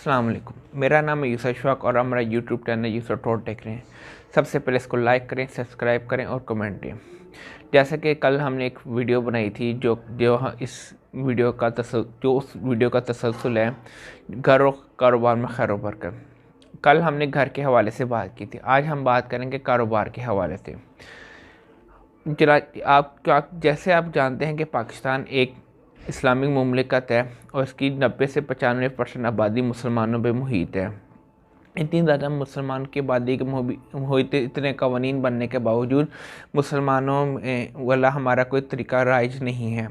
अस्सलाम वालेकुम। मेरा नाम है यूसुफ अशफाक और हमारा यूट्यूब चैनल यूसुफ टॉक देख रहे हैं। सबसे पहले इसको लाइक करें, सब्सक्राइब करें और कमेंट दें। जैसे कि कल हमने एक वीडियो बनाई थी जो जो इस वीडियो का उस वीडियो का तसलसल है घर और कारोबार में खैर बरकत। कल हमने घर के हवाले से बात की थी, आज हम बात करेंगे कारोबार के हवाले से। जरा जैसे आप जानते हैं कि पाकिस्तान एक इस्लामिक मुमलिकत है और इसकी 90 से 95% आबादी मुसलमानों पे मुहित है। इतनी ज़्यादा मुसलमान की आबादी के मुहित, इतने कवानीन बनने के बावजूद मुसलमानों वाला हमारा कोई तरीका राइज नहीं है।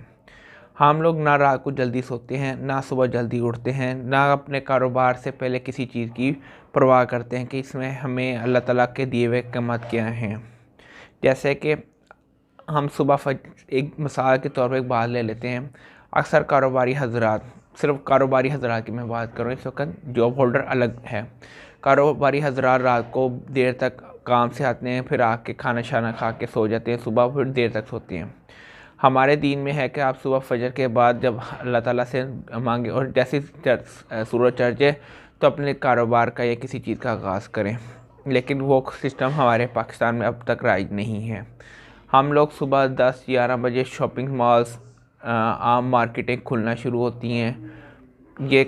हम लोग ना रात को जल्दी सोते हैं, ना सुबह जल्दी उठते हैं, ना अपने कारोबार से पहले किसी चीज़ की परवाह करते हैं कि इसमें हमें अल्लाह ताला के दिए हुए क़िमत क्या हैं। जैसे कि हम सुबह एक मिसाल के तौर पर एक बात ले लेते हैं। अक्सर कारोबारी हजरात, सिर्फ कारोबारी हजरात की मैं बात करूँ, इस वक्त जॉब होल्डर अलग है। कारोबारी हजरात रात को देर तक काम से आते हैं, फिर आके खाना शाना खा के सो जाते हैं, सुबह फिर देर तक सोते हैं। हमारे दीन में है कि आप सुबह फजर के बाद जब अल्लाह ताला से मांगे और जैसे सूरज चढ़ जाए तो अपने कारोबार का या किसी चीज़ का आगाज़ करें, लेकिन वो सिस्टम हमारे पाकिस्तान में अब तक राइज नहीं है। हम लोग सुबह 10-11 बजे शॉपिंग मॉल्स, आम मार्केटें खुलना शुरू होती हैं। ये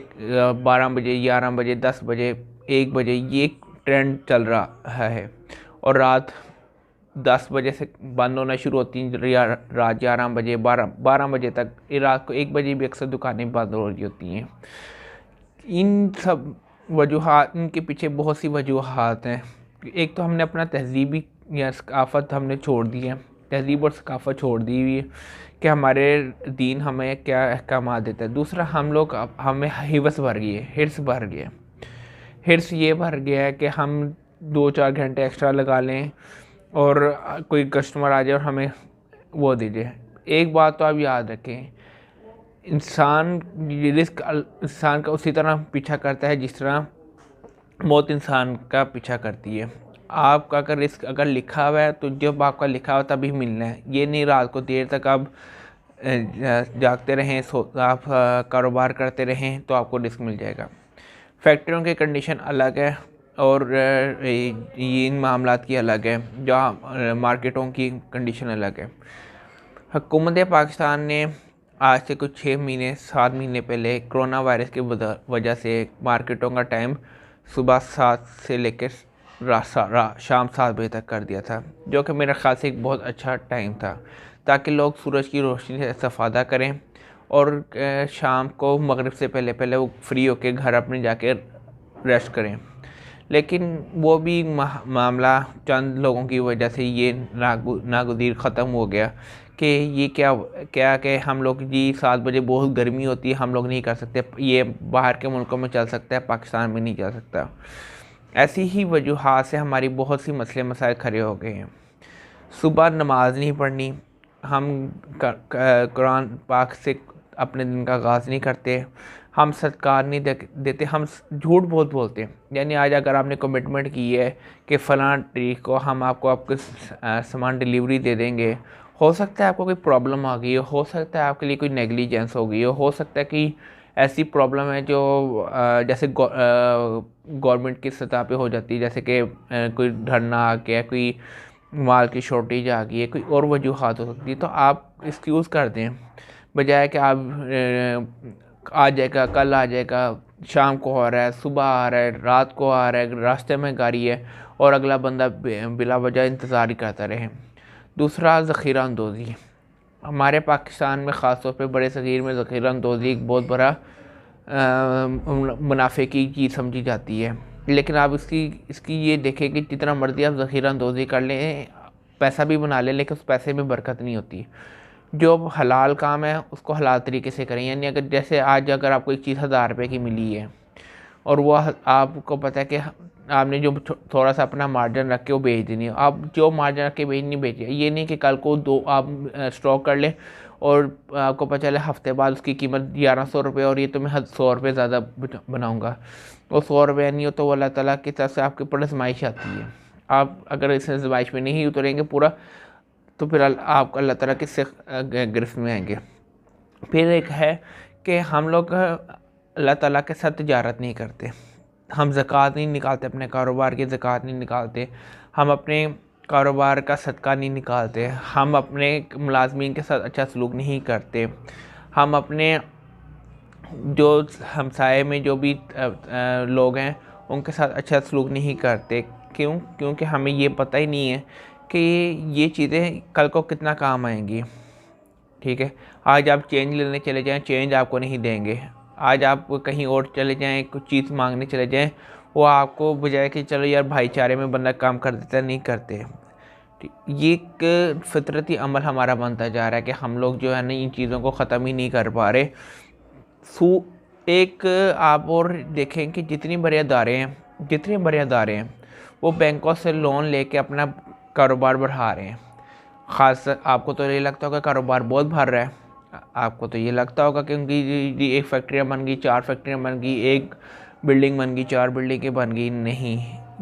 12 बजे, 11 बजे, 10 बजे, 1 बजे ये ट्रेंड चल रहा है और रात 10 बजे से बंद होना शुरू होती हैं या रात 11 बजे, 12 बजे तक। रात को 1 बजे भी अक्सर दुकानें बंद हो रही होती हैं। इन सब वजूहात, इनके पीछे बहुत सी वजूहात हैं। एक तो हमने अपना तहजीबी या सकाफ़त हमने छोड़ दी है, तहजीब और सकाफ़त छोड़ दी हुई है कि हमारे दीन हमें क्या अहकाम देता है। दूसरा, हमें हिवस भर गई है, हिर्स भर गया। हिर्स ये भर गया है कि हम 2-4 घंटे एक्स्ट्रा लगा लें और कोई कस्टमर आ जाए और हमें वो दीजिए। एक बात तो आप याद रखें, रिस्क इंसान का उसी तरह पीछा करता है जिस तरह मौत इंसान का पीछा करती है। आपका अगर रिस्क अगर लिखा हुआ है तो जब आपका लिखा हुआ तभी मिलना है। ये नहीं रात को देर तक आप जागते रहें, आप कारोबार करते रहें तो आपको रिस्क मिल जाएगा। फैक्ट्रियों की कंडीशन अलग है और ये इन मामलात की अलग है, जहाँ मार्केटों की कंडीशन अलग है। हुकूमत पाकिस्तान ने आज से कुछ 6-7 महीने पहले कोरोना वायरस की वजह से मार्केटों का टाइम सुबह 7 से लेकर शाम 7 बजे तक कर दिया था, जो कि मेरे ख़्याल से एक बहुत अच्छा टाइम था ताकि लोग सूरज की रोशनी से इस्तेफ़ादा करें और शाम को मगरिब से पहले पहले वो फ्री होकर घर अपने जाके रेस्ट करें। लेकिन वो भी मामला चंद लोगों की वजह से ये नागुदीर ख़त्म हो गया कि ये क्या कि हम लोग जी 7 बजे बहुत गर्मी होती है, हम लोग नहीं कर सकते, ये बाहर के मुल्कों में चल सकता है, पाकिस्तान में नहीं चल सकता। ऐसी ही वजूहात से हमारी बहुत सी मसले मसाइल खड़े हो गए हैं। सुबह नमाज नहीं पढ़नी, हम कुरान पाक से अपने दिन का आगाज़ नहीं करते, हम सदकार नहीं देते, हम झूठ बहुत बोलते हैं। यानी आज अगर आपने कमिटमेंट की है कि फ़लाँ तारीख को हम आपको सामान डिलीवरी दे देंगे, हो सकता है आपको कोई प्रॉब्लम आ गई हो सकता है आपके लिए कोई नेग्लिजेंस हो गई हो सकता है कि ऐसी प्रॉब्लम है जो जैसे गवर्नमेंट की सतह पे हो जाती है, जैसे कि कोई धरना आ गया, कोई माल की शॉर्टेज आ गई है, कोई और वजूहात हो सकती है। तो आप एक्सक्यूज़ कर दें, बजाय कि आप आ जाएगा, कल आ जाएगा, शाम को आ रहा है, सुबह आ रहा है, रात को आ रहा है, रास्ते में गाड़ी है और अगला बंदा बिला वजह इंतज़ार ही करता रहे। दूसरा, ज़ख़ीरा अंदोज़ी। हमारे पाकिस्तान में ख़ास तौर पे बड़े सग़ीर में ज़ख़ीरा अंदोज़ी एक बहुत बड़ा मुनाफे की चीज़ समझी जाती है। लेकिन आप इसकी ये देखें कि जितना मर्ज़ी आप ज़ख़ीरा अंदोज़ी कर लें, पैसा भी बना लें, लेकिन उस पैसे में बरकत नहीं होती। जो हलाल काम है उसको हलाल तरीके से करें। यानी अगर जैसे आज अगर आपको एक चीज़ 1000 रुपये की मिली है और वह आपको पता है कि आपने जो थोड़ा सा अपना मार्जिन रख के वो बेच देनी है, आप जो मार्जिन रख के नहीं बेचिए। ये नहीं कि कल को आप स्टॉक कर लें और आपको पता चले हफ्ते बाद उसकी कीमत 1100 रुपये और ये तो मैं 100 रुपये ज़्यादा बनाऊँगा। वो 100 रुपये नहीं हो तो अल्लाह ताला की तरफ से आपके ऊपर आज़माइश आती है। आप अगर इस आज़माइश में नहीं उतरेंगे पूरा तो फिर आप अल्लाह ताला की गिरफ्त में आएंगे। फिर एक है कि हम लोग अल्लाह ताला के साथ तिजारत नहीं करते, हम ज़कात नहीं निकालते, अपने कारोबार की ज़कात नहीं निकालते, हम अपने कारोबार का सदका नहीं निकालते, हम अपने मुलाजमीन के साथ अच्छा सलूक नहीं करते, हम अपने जो हमसाए में जो भी लोग हैं उनके साथ अच्छा सलूक नहीं करते। क्यों? क्योंकि हमें ये पता ही नहीं है कि ये चीज़ें कल को कितना काम आएंगी। ठीक है, आज आप चेंज लेने चले जाएं, चेंज आपको नहीं देंगे। आज आप कहीं और चले जाएं, कुछ चीज़ मांगने चले जाएं, वो आपको बजाय कि चलो यार भाईचारे में बंदा काम कर देता, नहीं करते। ये एक फितरती अमल हमारा बनता जा रहा है कि हम लोग जो है ना इन चीज़ों को ख़त्म ही नहीं कर पा रहे। एक आप और देखें कि जितनी बड़े अदारे हैं वो बैंकों से लोन लेके अपना कारोबार बढ़ा रहे हैं। ख़ास आपको तो ये लगता होगा कारोबार बहुत बढ़ रहा है, आपको तो ये लगता होगा कि उनकी एक फैक्ट्रियाँ बन गई, 4 फैक्ट्रियाँ बन गई, एक बिल्डिंग बन गई, 4 बिल्डिंगें बन गई। नहीं,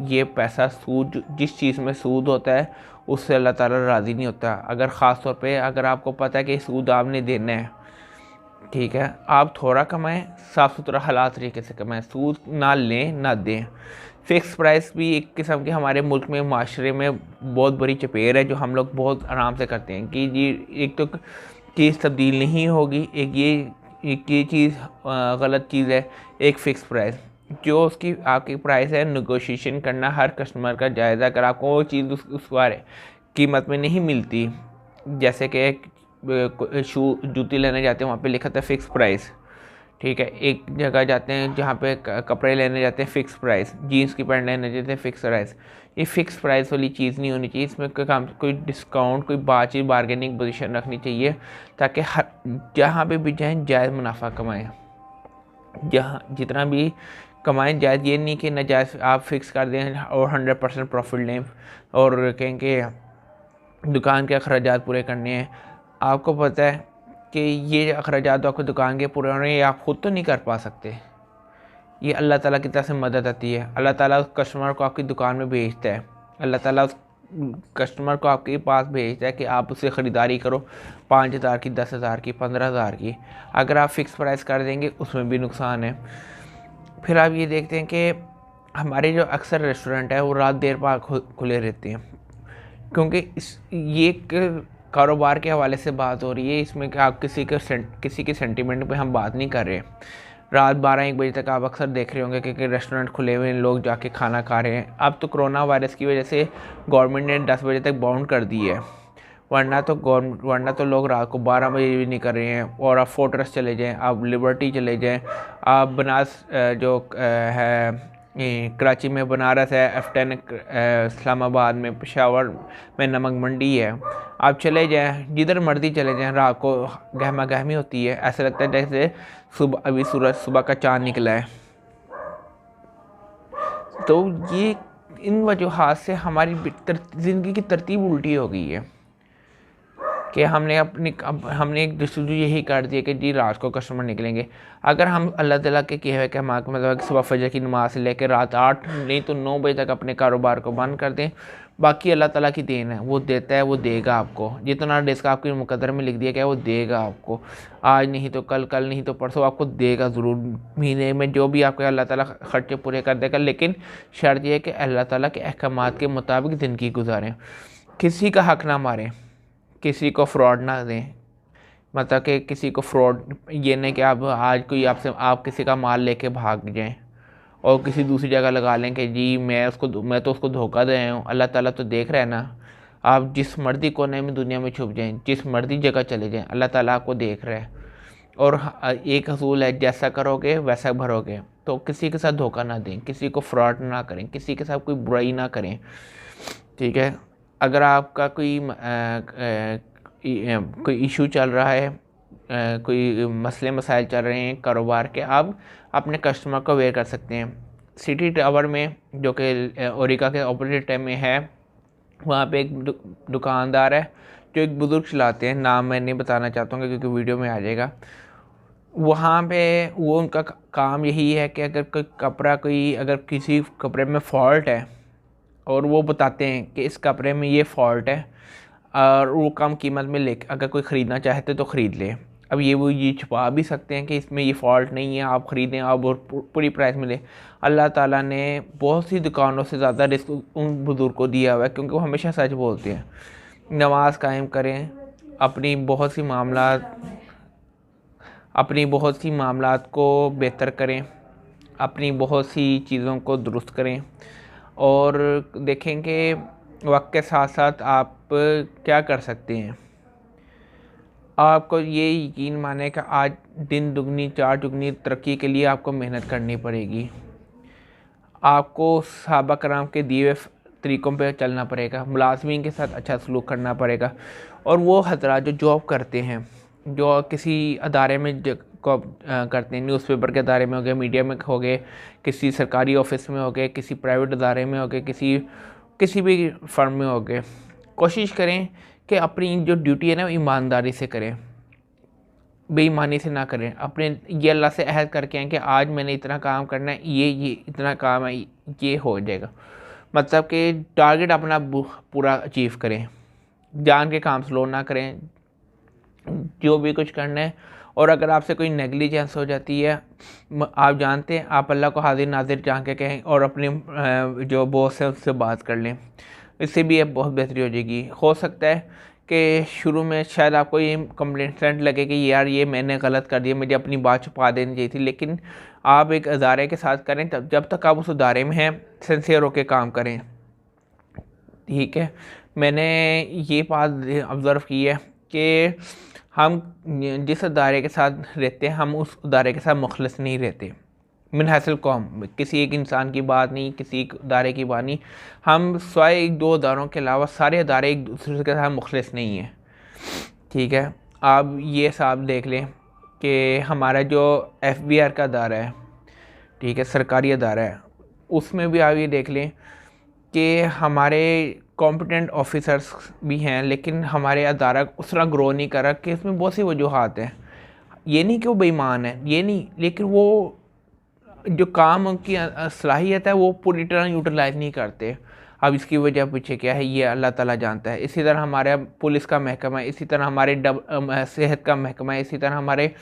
ये पैसा सूद, जिस चीज़ में सूद होता है उससे अल्लाह ताला राज़ी नहीं होता। अगर ख़ास तौर पे अगर आपको पता है कि सूद आपने देना है, ठीक है, आप थोड़ा कमाएं, साफ़ सुथरा हलाल तरीके से कमाएं, सूद ना लें ना दें। फ़िक्स प्राइस भी एक किस्म की हमारे मुल्क में, माशरे में बहुत बड़ी चपेट है जो हम लोग बहुत आराम से करते हैं कि जी एक तो चीज़ तब्दील नहीं होगी, एक ये चीज़ गलत चीज़ है। एक फ़िक्स प्राइस जो उसकी आपकी प्राइस है, नेगोशिएशन करना हर कस्टमर का जायज़ा। अगर आपको वो चीज़ उस बारे कीमत में नहीं मिलती, जैसे कि एक जूती लेने जाते हैं वहाँ पे लिखा था फ़िक्स प्राइस, ठीक है। एक जगह जाते हैं जहाँ पे कपड़े लेने जाते हैं फ़िक्स प्राइस, जीन्स की पैंट लेने जाते हैं फ़िक्स प्राइस। ये फ़िक्स प्राइस वाली चीज़ नहीं होनी चाहिए, इसमें कोई डिस्काउंट, कोई बातचीत, बार्गेनिंग पोजीशन रखनी चाहिए ताकि हर जहाँ पे भी जाएँ जायज़ मुनाफा कमाएँ, जहाँ जितना भी कमाएँ जायज़। ये नहीं कि नाजायज़ आप फ़िक्स कर दें और 100% प्रॉफिट लें और कहें कि दुकान के अखराजात पूरे करने हैं। आपको पता है कि ये अखराजात तो आपको दुकान के पूरे होने, ये आप ख़ुद तो नहीं कर पा सकते। ये अल्लाह ताला की तरफ से मदद आती है। अल्लाह ताला उस कस्टमर को आपकी दुकान में भेजता है, अल्लाह ताला उस कस्टमर को आपके पास भेजता है कि आप उससे ख़रीदारी करो 5,000 की, 10,000 की, 15,000 की। अगर आप फ़िक्स प्राइस कर देंगे उसमें भी नुकसान है। फिर आप ये देखते हैं कि हमारे जो अक्सर रेस्टोरेंट है वो रात देर पार खुले रहते हैं, क्योंकि ये एक कारोबार के हवाले से बात हो रही है। इसमें कि आप किसी के सेंटीमेंट पे हम बात नहीं कर रहे। रात 12-1 बजे तक आप अक्सर देख रहे होंगे कि रेस्टोरेंट खुले हुए हैं, लोग जाके खाना खा रहे हैं। अब तो कोरोना वायरस की वजह से गवर्नमेंट ने 10 बजे तक बाउंड कर दी है, वरना तो लोग रात को 12 बजे भी नहीं कर रहे हैं। और आप फोर्ट्रेस चले जाएँ, आप लिबर्टी चले जाएँ, आप बनास जो है कराची में बनारस है, F10 इस्लामाबाद में, पेशावर में नमक मंडी है, आप चले जाएं, जिधर मर्जी चले जाएं, रात को गहमा गहमी होती है, ऐसा लगता है जैसे अभी सूरज सुबह का चाँद निकला है। तो ये इन वजूहात से हमारी ज़िंदगी की तरतीब उल्टी हो गई है कि हमने एक दस्तूर यही कर दिया कि जी रात को कस्टमर निकलेंगे। अगर हम अल्लाह ताला के किए हुए कहमा का मतलब सुबह फजर की नमाज से लेकर रात 8 नहीं तो 9 बजे तक अपने कारोबार को बंद कर दें, बाकी अल्लाह ताला की देन है, वो देता है, वो देगा आपको। जितना रिस्क आपके मुकद्दर में लिख दिया गया वो देगा आपको, आज नहीं तो कल, कल नहीं तो परसों आपको देगा ज़रूर। महीने में जो भी आपके अल्लाह ताला ख़र्चे पूरे कर देगा, लेकिन शर्त यह है कि अल्लाह ताला के अहकामात के मुताबिक ज़िंदगी गुजारें, किसी का हक़ ना मारें, किसी को फ्रॉड ना दें। मतलब कि किसी को फ्रॉड ये नहीं कि आप किसी का माल लेके भाग जाएं और किसी दूसरी जगह लगा लें कि जी मैं तो उसको धोखा दे रहा हूँ। अल्लाह ताला तो देख रहा है ना। आप जिस मर्जी कोने में दुनिया में छुप जाएं, जिस मर्जी जगह चले जाएं, अल्लाह ताला आपको देख रहा है। और एक असूल है, जैसा करोगे वैसा भरोगे। तो किसी के साथ धोखा ना दें, किसी को फ्रॉड ना करें, किसी के साथ कोई बुराई ना करें, ठीक है। अगर आपका कोई इशू चल रहा है, कोई मसले मसाइल चल रहे हैं कारोबार के, आप अपने कस्टमर को अवेयर कर सकते हैं। सिटी टावर में जो कि ओरिका के ऑपोजिट में है, वहाँ पे एक दुकानदार है जो एक बुज़ुर्ग चलाते हैं, नाम मैं नहीं बताना चाहता हूँ क्योंकि वीडियो में आ जाएगा। वहाँ पे वो उनका काम यही है कि अगर किसी कपड़े में फ़ॉल्ट है और वो बताते हैं कि इस कपड़े में ये फ़ॉल्ट है और वो कम कीमत में अगर कोई ख़रीदना चाहते तो ख़रीद ले। अब ये वो ये छुपा भी सकते हैं कि इसमें ये फ़ॉल्ट नहीं है, आप ख़रीदें आप और पूरी प्राइस मिले। अल्लाह ताला ने बहुत सी दुकानों से ज़्यादा रिस्क उन बुज़ुर्ग को दिया हुआ है, क्योंकि वो हमेशा सच बोलते हैं। नमाज कायम करें, अपनी बहुत सी मामलात को बेहतर करें, अपनी बहुत सी चीज़ों को दुरुस्त करें, और देखें कि वक्त के साथ साथ आप क्या कर सकते हैं। आपको ये यकीन माने कि आज दिन दुगनी चार दुगनी तरक्की के लिए आपको मेहनत करनी पड़ेगी। आपको सहाबा कराम के दिए हुए तरीक़ों पे चलना पड़ेगा, मुलाज़मीन के साथ अच्छा सलूक करना पड़ेगा। और वो हज़रात जो जॉब करते हैं, जो किसी अदारे में करते हैं, न्यूज़पेपर के अदारे में हो गए, मीडिया में हो गए, किसी सरकारी ऑफिस में हो गए, किसी प्राइवेट अदारे में हो गए, किसी भी फर्म में हो गए, कोशिश करें कि अपनी जो ड्यूटी है ना ईमानदारी से करें, बेईमानी से ना करें। अपने ये अल्लाह से अहद करके आएँ कि आज मैंने इतना काम करना है, ये इतना काम है, ये हो जाएगा। मतलब कि टारगेट अपना पूरा अचीव करें, जान के काम स्लो ना करें, जो भी कुछ करना है। और अगर आपसे कोई नेग्लिजेंस हो जाती है, आप जानते हैं, आप अल्लाह को हाजिर नाजिर जान के कहें और अपने जो बॉस है उससे बात कर लें, इससे भी अब बहुत बेहतरी हो जाएगी। हो सकता है कि शुरू में शायद आपको ये कंप्लेंट लगे कि यार ये मैंने गलत कर दिया, मुझे अपनी बात छुपा देनी चाहिए थी, लेकिन आप एक अदारे के साथ करें, तब जब तक आप उस अदारे में हैं सिंसियर होकर काम करें। ठीक है, मैंने ये बात ऑब्ज़र्व की है कि हम जिस अदारे के साथ रहते हैं, हम उस अदारे के साथ मुखलिस नहीं रहते। मिन हासिल कौम, किसी एक इंसान की बात नहीं, किसी एक अदारे की बात नहीं, हम स्वाय एक दो अदारों के अलावा सारे अदारे एक दूसरे के साथ मुखलिस नहीं हैं। ठीक है, आप ये साहब देख लें कि हमारा जो FBR का अदारा है, ठीक है, सरकारी अदारा है, उसमें भी आप ये देख लें कि हमारे कॉम्पिटेंट ऑफिसर्स भी हैं, लेकिन हमारे अदारा उस तरह ग्रो नहीं कर रहा। कि इसमें बहुत सी वजूहात हैं, ये नहीं कि वो बेईमान है, ये नहीं, लेकिन वो जो काम उनकी सलाहियत है वो पूरी तरह यूटिलाइज़ नहीं करते। अब इसकी वजह पीछे क्या है, ये अल्लाह ताला जानता है। इसी तरह हमारे पुलिस का महकमा है, इसी तरह हमारे सेहत का महकमा है, इसी तरह हमारे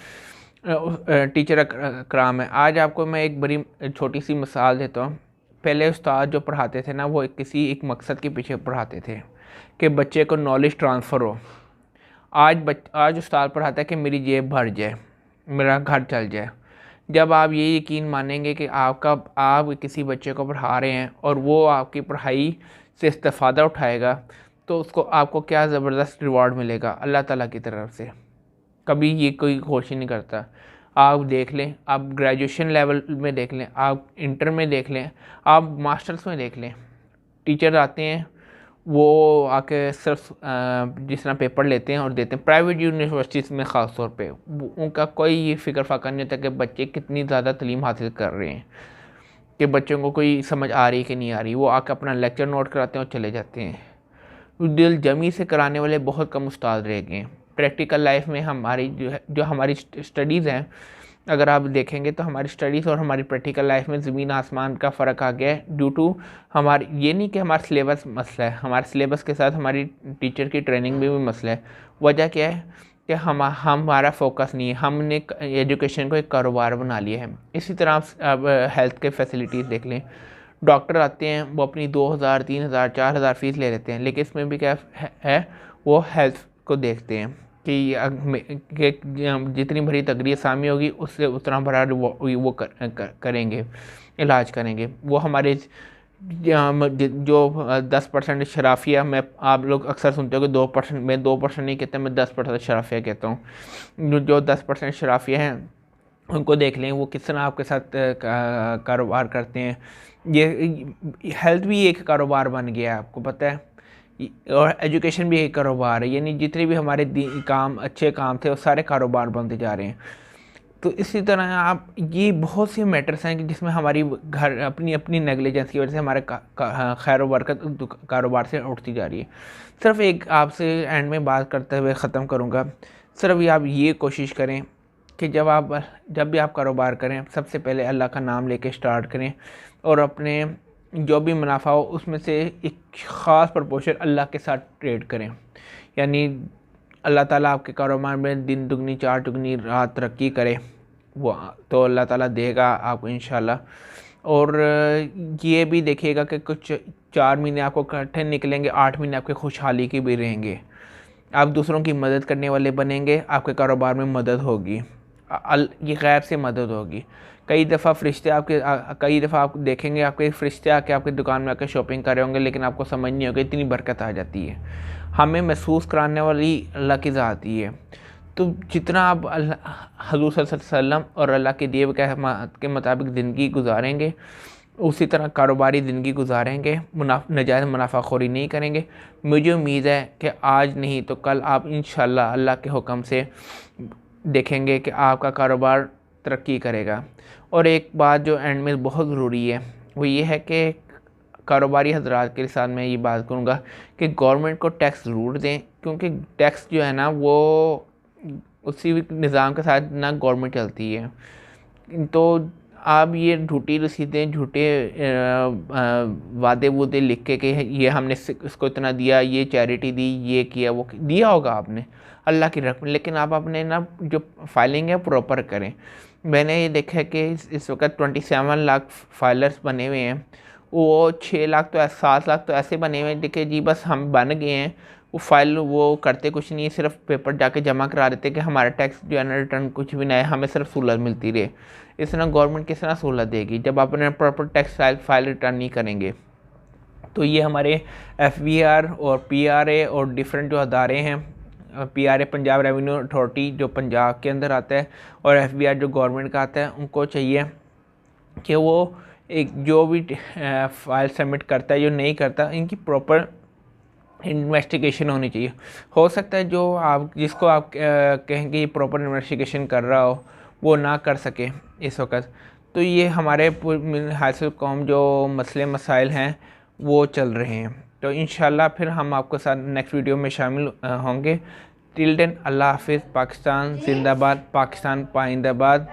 टीचर कराम है। आज आपको मैं एक बड़ी छोटी सी मिसाल देता हूँ। पहले उस्ताद जो पढ़ाते थे ना, वो किसी एक मकसद के पीछे पढ़ाते थे कि बच्चे को नॉलेज ट्रांसफ़र हो। आज उस्ताद पढ़ाता है कि मेरी जेब भर जाए, मेरा घर चल जाए। जब आप ये यकीन मानेंगे कि आप किसी बच्चे को पढ़ा रहे हैं और वो आपकी पढ़ाई से इस्तेफ़ादा उठाएगा, तो उसको आपको क्या ज़बरदस्त रिवॉर्ड मिलेगा अल्लाह ताला की तरफ से। कभी ये कोई कोशिश नहीं करता। आप देख लें, आप ग्रेजुएशन लेवल में देख लें, आप इंटर में देख लें, आप मास्टर्स में देख लें, टीचर आते हैं, वो आके सिर्फ जिस तरह पेपर लेते हैं और देते हैं। प्राइवेट यूनिवर्सिटीज़ में ख़ास तौर पे उनका कोई ये फ़िक्र फ़ाका नहीं होता कि बच्चे कितनी ज़्यादा तालीम हासिल कर रहे हैं, कि बच्चों को कोई समझ आ रही कि नहीं आ रही। वो आके अपना लेक्चर नोट कराते हैं और चले जाते हैं। दिल जमी से कराने वाले बहुत कम उस्ताद रह गए हैं। प्रैक्टिकल लाइफ में हमारी जो हमारी स्टडीज़ हैं, अगर आप देखेंगे तो हमारी स्टडीज़ और हमारी प्रैक्टिकल लाइफ में ज़मीन आसमान का फ़र्क आ गया है। ड्यू टू हमारी, ये नहीं कि हमारा सिलेबस मसला है, हमारे सिलेबस के साथ हमारी टीचर की ट्रेनिंग में भी मसला है। वजह क्या है कि हमारा फोकस नहीं है, हमने एजुकेशन को एक कारोबार बना लिया है। इसी तरह आप हेल्थ के फैसिलिटीज़ देख लें। डॉक्टर आते हैं, वो अपनी 2000, 3000, 4000 फ़ीस ले लेते हैं, लेकिन इसमें भी क्या है, वो हेल्थ को देखते हैं कि जितनी भरी तगड़ी असामी होगी उससे उतना बड़ा वो करेंगे, इलाज करेंगे। वो हमारे जो 10% शराफिया, मैं आप लोग अक्सर सुनते हो कि 2%, मैं 2% नहीं कहता, मैं 10% शराफिया कहता हूँ। जो 10% शराफिया हैं उनको देख लें, वो किस तरह आपके साथ कारोबार करते हैं। ये हेल्थ भी एक कारोबार बन गया है, आपको पता है, और एजुकेशन भी एक कारोबार है। यानी जितने भी हमारे काम अच्छे काम थे वो सारे कारोबार बनते जा रहे हैं। तो इसी तरह आप ये बहुत से मैटर्स हैं कि जिसमें हमारी घर अपनी नेग्लिजेंस की वजह से हमारे खैर बरकत कारोबार से उठती जा रही है। सिर्फ एक आपसे एंड में बात करते हुए ख़त्म करूँगा। सिर्फ आप ये कोशिश करें कि जब भी आप कारोबार करें, सबसे पहले अल्लाह का नाम लेके स्टार्ट करें, और अपने जो भी मुनाफा हो उसमें से एक ख़ास प्रपोर्शन अल्लाह के साथ ट्रेड करें। यानी अल्लाह ताला आपके कारोबार में दिन दुगनी चार दुगनी रात तरक्की करे, वो तो अल्लाह ताला देगा आपको इंशाल्लाह। और ये भी देखिएगा कि कुछ 4 महीने आपको इकट्ठे निकलेंगे, 8 महीने आपके खुशहाली के भी रहेंगे। आप दूसरों की मदद करने वाले बनेंगे, आपके कारोबार में मदद होगी, ये गैब से मदद होगी। कई दफ़ा आप देखेंगे आपके फ़रिश्ते आके आपकी दुकान में आके शॉपिंग कर रहे होंगे, लेकिन आपको समझ नहीं होगी इतनी बरकत आ जाती है। हमें महसूस कराने वाली अल्लाह की ज़ात ही है। तो जितना आप हज़ूर सल्लल्लाहु अलैहि वसल्लम और अल्लाह के दिए के मुताबिक ज़िंदगी गुजारेंगे, उसी तरह कारोबारी ज़िंदगी गुजारेंगे, नाजायज़ मुनाफाखोरी नहीं करेंगे, मुझे उम्मीद है कि आज नहीं तो कल आप इंशाल्लाह अल्लाह के हुक्म से देखेंगे कि आपका कारोबार तरक्की करेगा। और एक बात जो एंड में बहुत ज़रूरी है वो ये है कि कारोबारी हजरात के साथ मैं ये बात करूँगा कि गवर्नमेंट को टैक्स ज़रूर दें, क्योंकि टैक्स जो है ना वो उसी निज़ाम के साथ ना गवर्नमेंट चलती है। तो आप ये झूठी रसीदें, झूठे वादे वूदे लिख के कि ये हमने इसको इतना दिया, ये चैरिटी दी, ये किया, वो दिया होगा आपने अल्लाह की रकम, लेकिन आप अपने ना जो फाइलिंग है प्रॉपर करें। मैंने ये देखा है कि इस वक्त 27 लाख फाइलर्स बने हुए हैं, वो 6 लाख तो 7 लाख तो ऐसे बने हुए हैं देखिए जी बस हम बन गए हैं, वो फाइल वो करते कुछ नहीं है, सिर्फ पेपर जाके जमा करा देते कि हमारा टैक्स जो है ना रिटर्न कुछ भी ना है, हमें सिर्फ सहूलत मिलती रहे। इस तरह गवर्नमेंट किस तरह सहूलत देगी जब आप अपने प्रॉपर टैक्स फाइल रिटर्न नहीं करेंगे। तो ये हमारे FBR और PRA और डिफरेंट जो अदारे हैं, PRA पंजाब रेवेन्यू अथॉरिटी जो पंजाब के अंदर आता है और FBR जो गवर्नमेंट का आता है, उनको चाहिए कि वो एक जो भी फाइल सबमिट करता है जो नहीं करता, इनकी प्रॉपर इन्वेस्टिगेशन होनी चाहिए। हो सकता है जो आप जिसको आप कहेंगे प्रॉपर इन्वेस्टिगेशन कर रहा हो वो ना कर सके इस वक्त। तो ये हमारे हासिल कौम जो मसले मसाइल हैं वो चल रहे हैं। तो इंशाल्लाह फिर हम आपके साथ नेक्स्ट वीडियो में शामिल होंगे। टिल देन अल्लाह हाफिज़। पाकिस्तान जिंदाबाद, पाकिस्तान पाइंदाबाद।